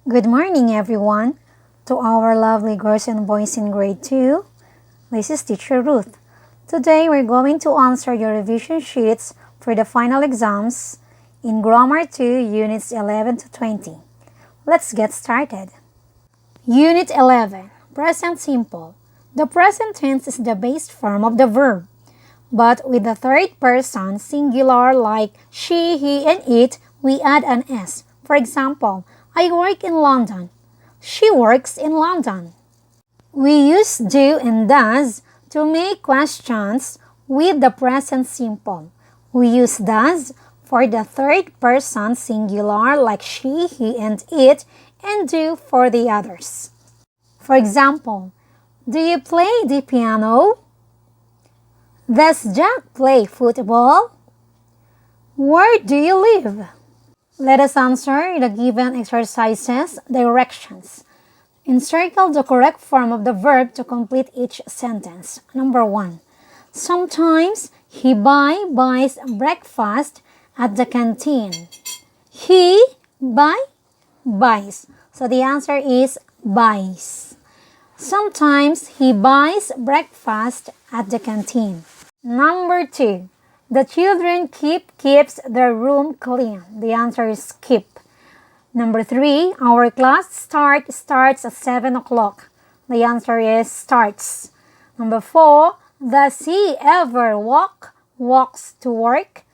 Good morning, everyone. To our lovely girls and boys in grade 2, this is Teacher Ruth. Today, we're going to answer your revision sheets for the final exams in Grammar 2, Units 11 to 20. Let's get started. Unit 11, Present Simple. The present tense is the base form of the verb, but with the third person singular like she, he, and it, we add an S. For example, I work in London. She works in London. We use do and does to make questions with the present simple. We use does for the third person singular like she, he, and it, and do for the others. For example, do you play the piano? Does Jack play football? Where do you live? Let us answer the given exercises directions. Encircle the correct form of the verb to complete each sentence. Number 1. Sometimes he buys breakfast at the canteen. He buys. So the answer is buys. Sometimes he buys breakfast at the canteen. Number 2. The children keeps their room clean. The answer is keep. Number 3. Our class starts at 7 o'clock. The answer is starts. Number 4. Does he ever walks to work?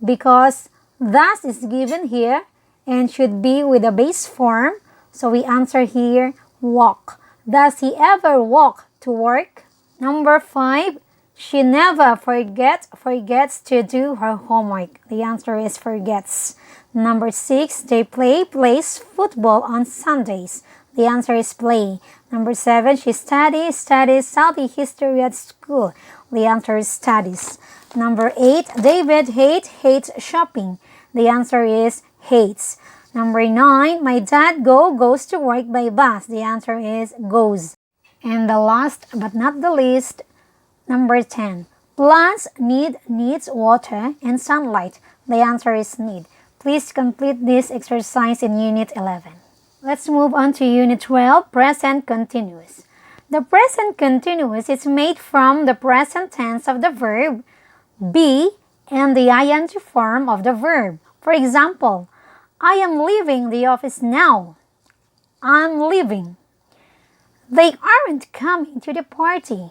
Because thus is given here and should be with a base form. So we answer here walk. Does he ever walk to work? Number 5. She never forgets to do her homework. The answer is forgets. Number 6. They plays football on Sundays. The answer is play. Number 7. She studies Saudi history at school. The answer is studies. Number 8. David hates shopping. The answer is hates. Number 9. My dad goes to work by bus. The answer is goes. And the last but not the least, number 10. Plants needs water and sunlight. The answer is need. Please complete this exercise in Unit 11. Let's move on to Unit 12, Present Continuous. The present continuous is made from the present tense of the verb be and the ing form of the verb. For example, I am leaving the office now. I'm leaving. They aren't coming to the party.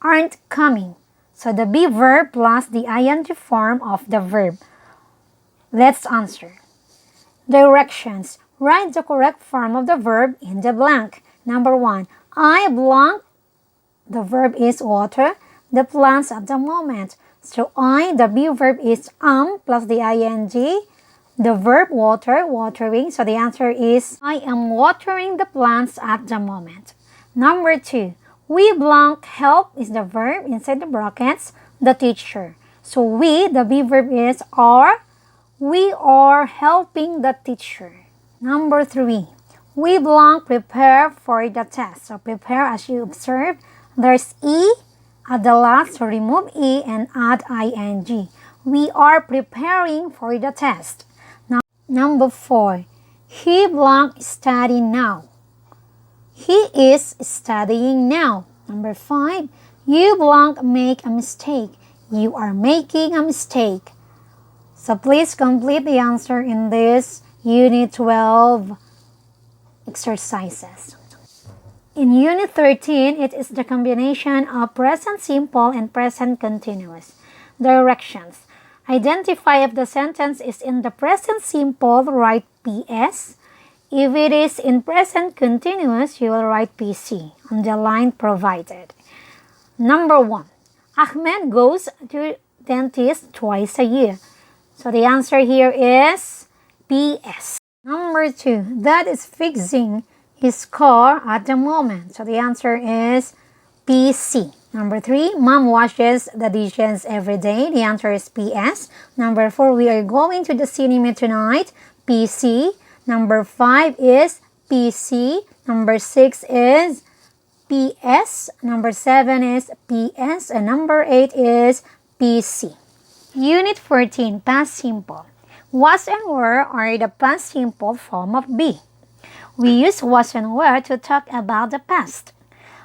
Aren't coming. So the be verb plus the ing form of the verb. Let's answer. Directions. Write the correct form of the verb in the blank. Number 1. I blank. The verb is water the plants at the moment. So the be verb is plus the ing. The verb water, watering. So the answer is I am watering the plants at the moment. Number 2. We blank help is the verb inside the brackets, the teacher. So we, the be verb is are. We are helping the teacher. Number 3. We blank prepare for the test. So prepare, as you observe, there's E at the last, so remove E and add ing. We are preparing for the test. Now, number 4. He blank study now. He is studying now. Number 5. You blank make a mistake. You are making a mistake. So please complete the answer in this Unit 12 exercises. In Unit 13, it is the combination of present simple and present continuous. Directions. Identify if the sentence is in the present simple, write PS. If it is in present continuous, you will write PC on the line provided. Number 1. Ahmed goes to dentist twice a year. So the answer here is PS. Number 2. Dad is fixing his car at the moment. So the answer is PC. Number 3. Mom washes the dishes every day. The answer is PS. Number 4. We are going to the cinema tonight. PC. Number 5 is PC. Number 6 is PS. Number 7 is PS. And number 8 is PC. Unit 14, Past Simple. Was and were are the past simple form of be. We use was and were to talk about the past.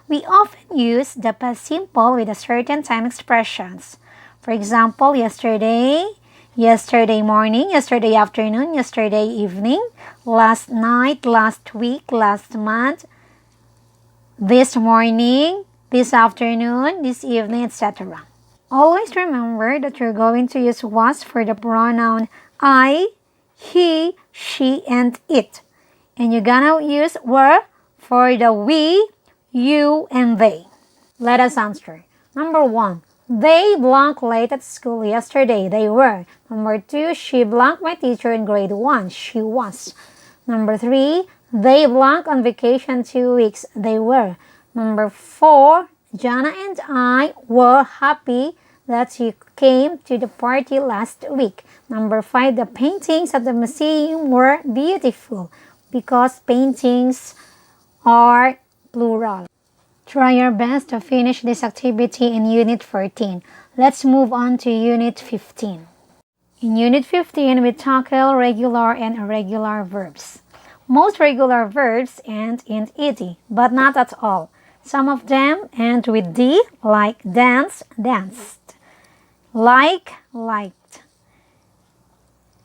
We often use the past simple with a certain time expressions. For example, yesterday, yesterday morning, yesterday afternoon, yesterday evening, last night, last week, last month, this morning, this afternoon, this evening, etc. Always remember that you're going to use was for the pronoun I, he, she, and it. And you're gonna use were for the we, you, and they. Let us answer. Number 1. They blank late at school yesterday. They were. Number 2. She blanked my teacher in grade 1. She was. Number 3. They blank on vacation 2 weeks. They were. Number 4. Jana and I were happy that you came to the party last week. Number 5. The paintings at the museum were beautiful because paintings are plural. Try your best to finish this activity in Unit 14. Let's move on to Unit 15. In Unit 15, we tackle regular and irregular verbs. Most regular verbs end in ed, but not at all. Some of them end with d, like dance, danced, like, liked.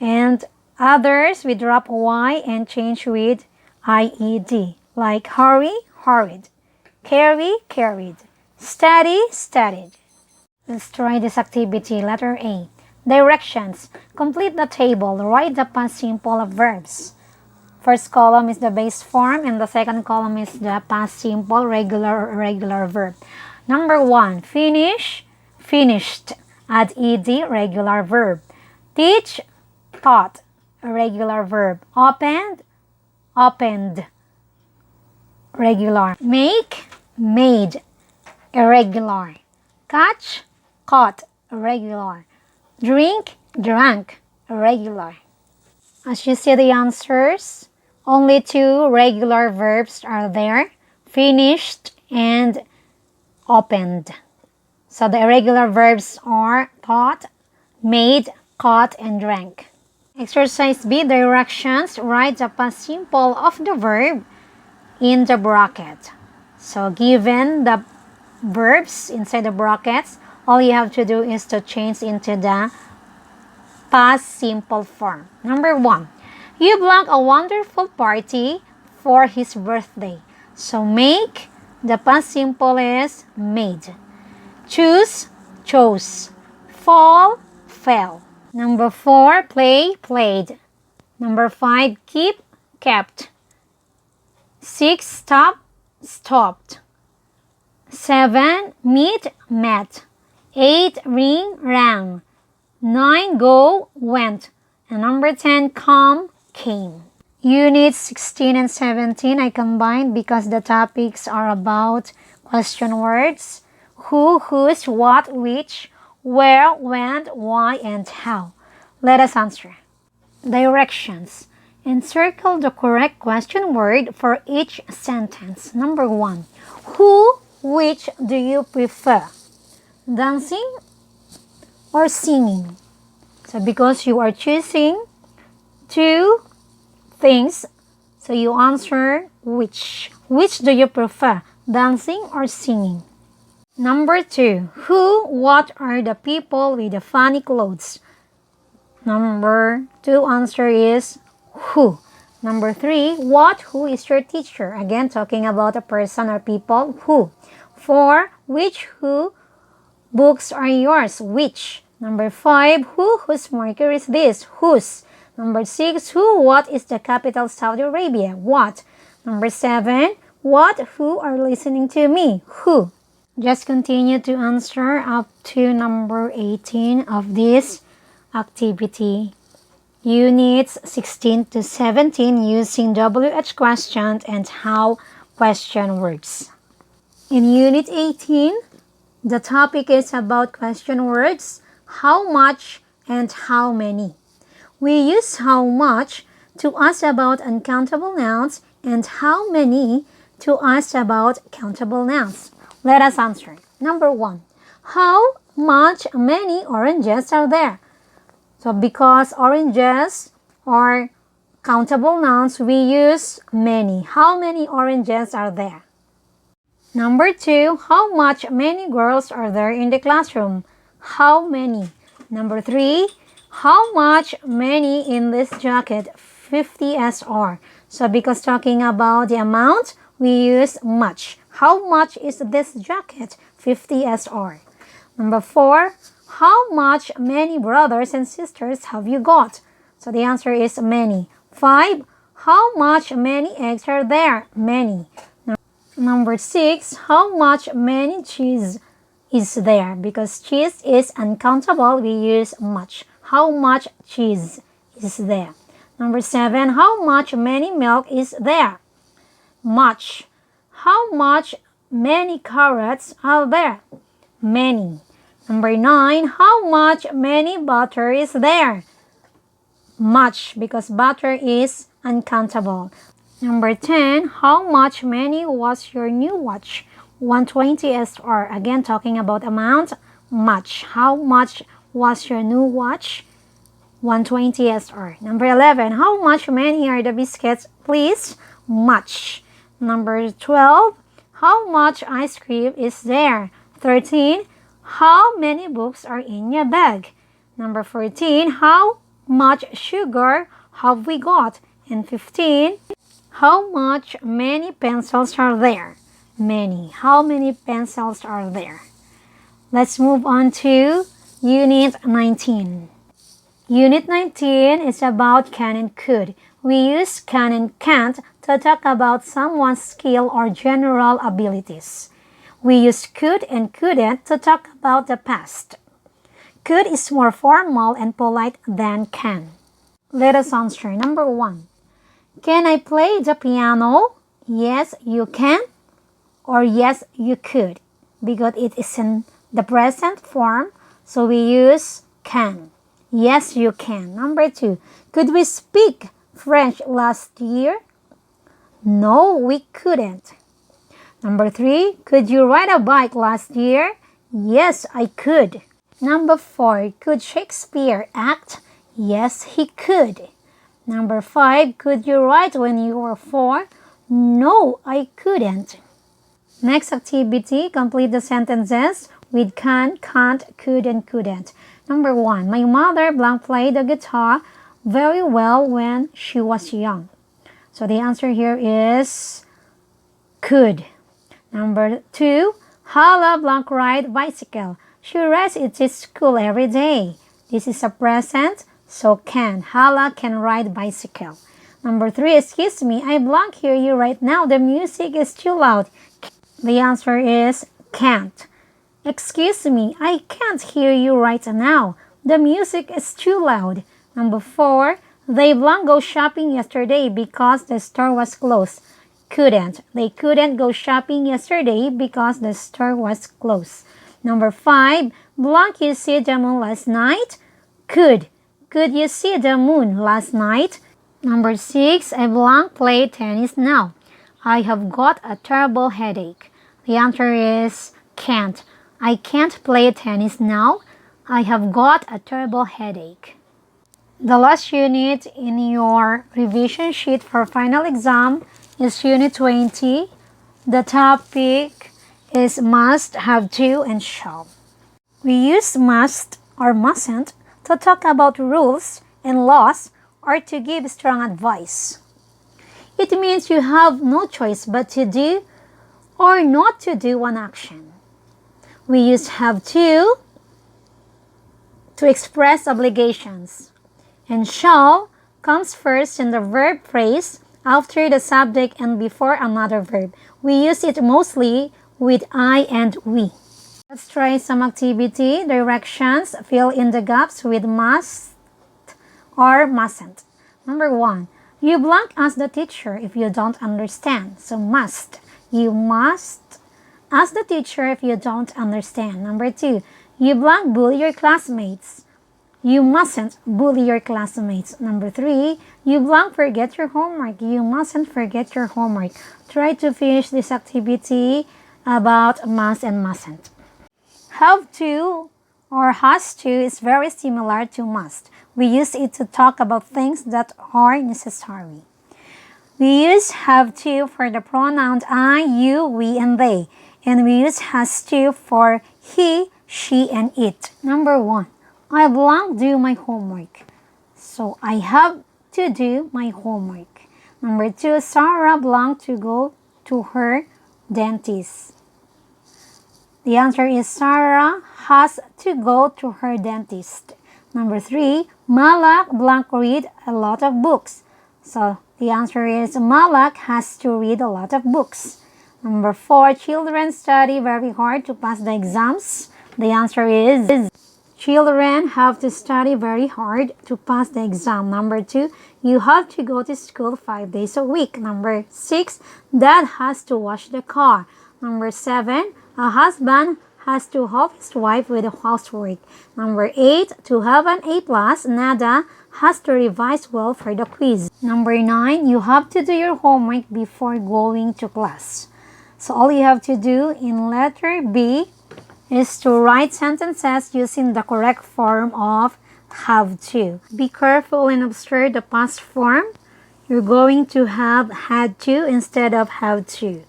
And others we drop y and change with ied, like hurry, hurried, carry, carried, study, studied. Let's try this activity. Letter A. Directions. Complete the table. Write the past simple of verbs. First column is the base form and the second column is the past simple regular or irregular verb. Number 1. Finish, finished. Add ed, regular verb. Teach, taught, irregular verb. Opened, opened, regular. Make, made, irregular. Catch, caught, irregular. Drink, drank, irregular. As you see the answers, only 2 regular verbs are there, finished and opened. So the irregular verbs are taught, made, caught, and drank. Exercise B, directions. Write the past simple of the verb in the bracket. So given the verbs inside the brackets, all you have to do is to change into the past simple form. Number 1. You blank a wonderful party for his birthday. So make, the past simple is made. Choose, chose. Fall, fell. Number 4. Play, played. Number 5. Keep, kept. 6. Stop, stopped. 7. Meet, met. 8. Ring, rang. 9. Go, went. And number 10. Come, came. Units 16 and 17 I combined because the topics are about question words. Who, whose, what, which, where, when, why, and how. Let us answer. Directions. Encircle the correct question word for each sentence. Number 1. Who, which do you prefer? Dancing or singing? So because you are choosing 2 things, so you answer which. Which do you prefer? Dancing or singing? Number 2. Who, what are the people with the funny clothes? Number 2 answer is who. Number 3. What, who is your teacher? Again, talking about a person or people. Who. 4. Which, who books are yours? Which. Number 5. Who, whose marker is this? Whose. Number 6. Who, what is the capital of Saudi Arabia? What. Number 7. What, who are listening to me? Who. Just continue to answer up to number 18 of this activity. Units 16 to 17 using WH question and how question works. In Unit 18, the topic is about question words, how much and how many. We use how much to ask about uncountable nouns and how many to ask about countable nouns. Let us answer. Number 1. How much many oranges are there? So because oranges are countable nouns, we use many. How many oranges are there? Number 2, how much many girls are there in the classroom? How many? Number 3, how much many in this jacket? 50 SR. So because talking about the amount, we use much. How much is this jacket? 50 SR. Number 4, how much many brothers and sisters have you got? So the answer is many. 5, how much many eggs are there? Many. Number 6, how much many cheese is there? Because cheese is uncountable, we use much. How much cheese is there? Number 7, how much many milk is there? Much. How much many carrots are there? Many. Number 9, how much many butter is there? Much, because butter is uncountable. Number 10, how much many was your new watch? 120 SR. Again, talking about amount, much. How much was your new watch? 120 SR. Number 11, how much many are the biscuits, please? Much. Number 12, how much ice cream is there? 13, how many books are in your bag? Number 14, how much sugar have we got? And 15, how much many pencils are there? Many. How many pencils are there? Let's move on to Unit 19. Unit 19 is about can and could. We use can and can't to talk about someone's skill or general abilities. We use could and couldn't to talk about the past. Could is more formal and polite than can. Let us answer. Number 1. Can I play the piano? Yes, you can. Or yes, you could. Because it is in the present form, so we use can. Yes, you can. Number 2. Could we speak French last year? No, we couldn't. Number 3. Could you ride a bike last year? Yes, I could. Number 4. Could Shakespeare act? Yes, he could. Number 5, could you write when you were 4? No, I couldn't. Next activity, complete the sentences with can, can't, could, and couldn't. Number 1, my mother blank played the guitar very well when she was young. So the answer here is could. Number 2, Hala blank ride bicycle. She rides it to school every day. This is a present, so can. Hala can ride bicycle. Number 3, excuse me, I blank hear you right now. The music is too loud. The answer is can't. Excuse me, I can't hear you right now. The music is too loud. Number 4, they blank go shopping yesterday because the store was closed. Couldn't. They couldn't go shopping yesterday because the store was closed. Number 5, blank you see the moon last night? Could. Could you see the moon last night? Number 6, I blank play tennis now. I have got a terrible headache. The answer is can't. I can't play tennis now. I have got a terrible headache. The last unit in your revision sheet for final exam is Unit 20. The topic is must, have to, and shall. We use must or mustn't to talk about rules and laws or to give strong advice. It means you have no choice but to do or not to do one action. We use have to express obligations. And shall comes first in the verb phrase after the subject and before another verb. We use it mostly with I and we. Let's try some activity. Directions. Fill in the gaps with must or mustn't. Number 1. You blank ask the teacher if you don't understand. So must. You must ask the teacher if you don't understand. Number 2. You blank bully your classmates. You mustn't bully your classmates. Number 3. You blank forget your homework. You mustn't forget your homework. Try to finish this activity about must and mustn't. Have to or has to is very similar to must. We use it to talk about things that are necessary. We use have to for the pronouns I, you, we, and they. And we use has to for he, she, and it. Number 1. I blank do my homework. So I have to do my homework. Number 2. Sarah blank to go to her dentist. The answer is Sarah has to go to her dentist. Number 3. Malak blank read a lot of books. So the answer is Malak has to read a lot of books. Number 4. Children study very hard to pass the exams. The answer is children have to study very hard to pass the exam. Number 2. You have to go to school 5 days a week. Number 6. Dad has to wash the car. Number 7. A husband has to help his wife with the housework. Number 8. To have an A+, Nada has to revise well for the quiz. Number 9. You have to do your homework before going to class. So all you have to do in letter B is to write sentences using the correct form of have to. Be careful and observe the past form. You're going to have had to instead of have to.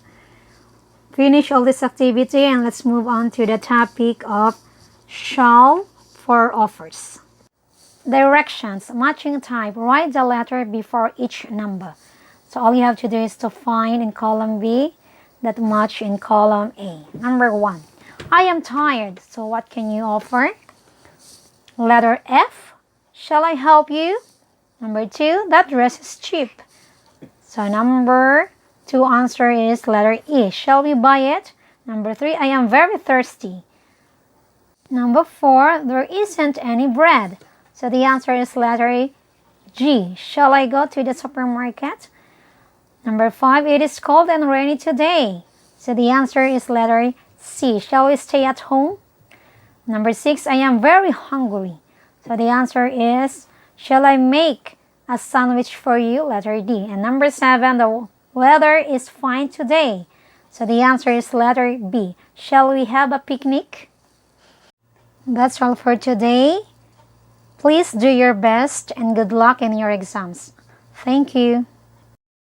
Finish all this activity and let's move on to the topic of shall for offers. Directions, matching type. Write the letter before each number. So all you have to do is to find in column B that match in column A. Number 1. I am tired. So what can you offer? Letter F. Shall I help you? Number 2. That dress is cheap. So number 2 answer is letter E. Shall we buy it? Number 3. I am very thirsty. Number 4. There isn't any bread. So the answer is letter G. Shall I go to the supermarket? Number 5. It is cold and rainy today. So the answer is letter C. Shall we stay at home? Number 6. I am very hungry. So the answer is, shall I make a sandwich for you? Letter D. And number 7. The weather is fine today. So the answer is letter B. Shall we have a picnic? That's all for today. Please do your best and good luck in your exams. Thank you.